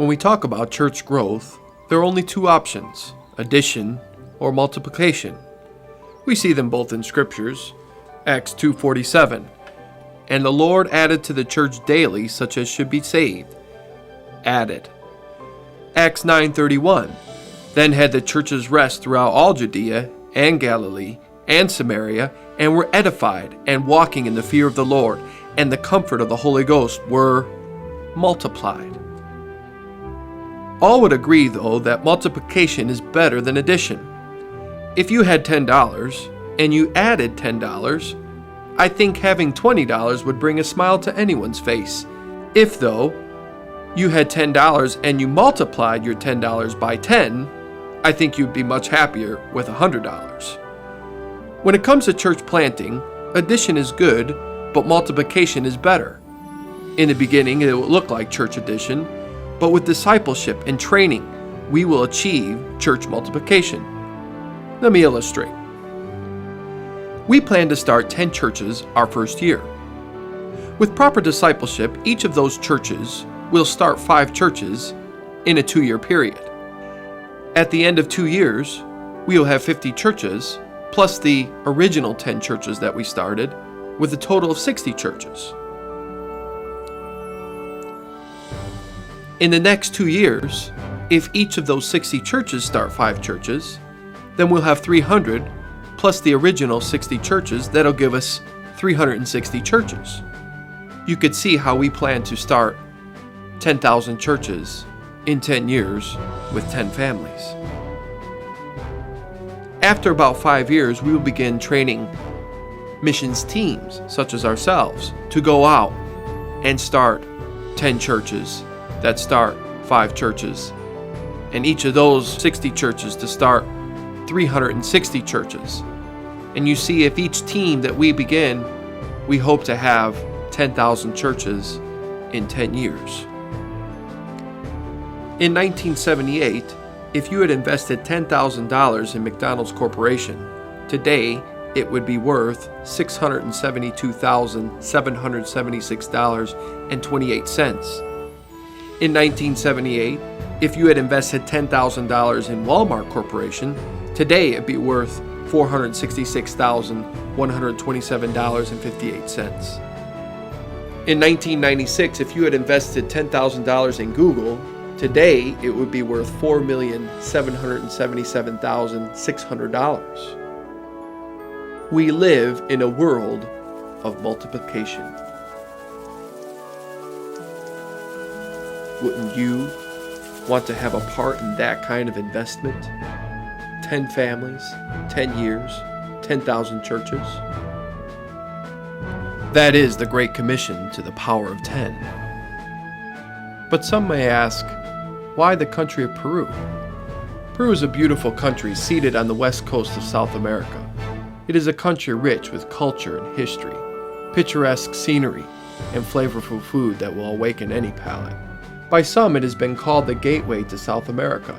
When we talk about church growth, there are only two options, addition or multiplication. We see them both in scriptures. Acts 2:47, and the Lord added to the church daily such as should be saved. Added. Acts 9:31, then had the churches rest throughout all Judea and Galilee and Samaria, and were edified, and walking in the fear of the Lord, and the comfort of the Holy Ghost were multiplied. All would agree, though, that multiplication is better than addition. If you had $10 and you added $10, I think having $20 would bring a smile to anyone's face. If, though, you had $10 and you multiplied your $10 by 10, I think you'd be much happier with $100. When it comes to church planting, addition is good, but multiplication is better. In the beginning, it will look like church addition, but with discipleship and training, we will achieve church multiplication. Let me illustrate. We plan to start 10 churches our first year. With proper discipleship, each of those churches will start 5 churches in a 2-year period. At the end of 2 years, we will have 50 churches, plus the original 10 churches that we started, with a total of 60 churches. In the next 2 years, if each of those 60 churches start 5 churches, then we'll have 300 plus the original 60 churches. That'll give us 360 churches. You could see how we plan to start 10,000 churches in 10 years with 10 families. After about 5 years, we will begin training missions teams, such as ourselves, to go out and start 10 churches that start 5 churches, and each of those 60 churches to start 360 churches. And you see, if each team that we begin, we hope to have 10,000 churches in 10 years. In 1978, if you had invested $10,000 in McDonald's Corporation, today it would be worth $672,776.28. In 1978, if you had invested $10,000 in Walmart Corporation, today it'd be worth $466,127.58. In 1996, if you had invested $10,000 in Google, today it would be worth $4,777,600. We live in a world of multiplication. Wouldn't you want to have a part in that kind of investment? 10 families, 10 years, 10,000 churches. That is the Great Commission to the power of 10. But some may ask, why the country of Peru? Peru is a beautiful country seated on the west coast of South America. It is a country rich with culture and history, picturesque scenery, and flavorful food that will awaken any palate. By some, it has been called the gateway to South America.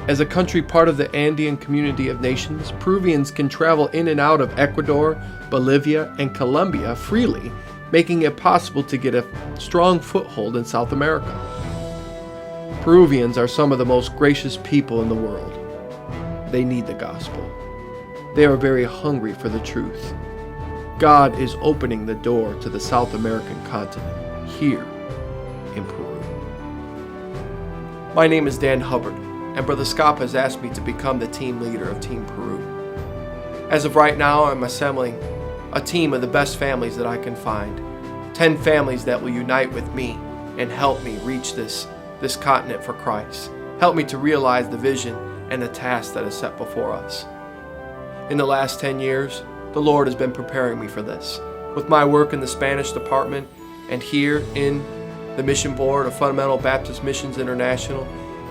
As a country part of the Andean community of nations, Peruvians can travel in and out of Ecuador, Bolivia, and Colombia freely, making it possible to get a strong foothold in South America. Peruvians are some of the most gracious people in the world. They need the gospel. They are very hungry for the truth. God is opening the door to the South American continent, here in Peru. My name is Dan Hubbard, and Brother Scott has asked me to become the team leader of Team Peru. As of right now, I'm assembling a team of the best families that I can find. 10 families that will unite with me and help me reach this continent for Christ. Help me to realize the vision and the task that is set before us. In the last 10 years, the Lord has been preparing me for this. With my work in the Spanish department and here in the Mission Board of Fundamental Baptist Missions International,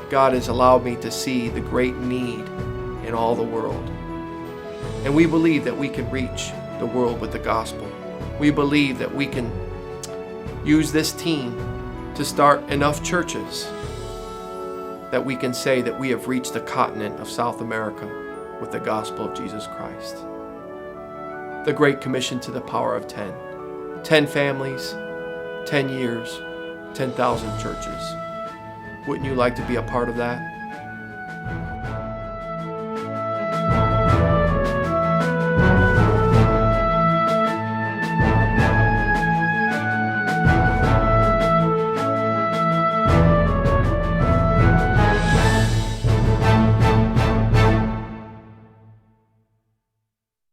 God has allowed me to see the great need in all the world. And we believe that we can reach the world with the gospel. We believe that we can use this team to start enough churches that we can say that we have reached the continent of South America with the gospel of Jesus Christ. The Great Commission to the power of 10. 10 families, 10 years, 10,000 churches. Wouldn't you like to be a part of that?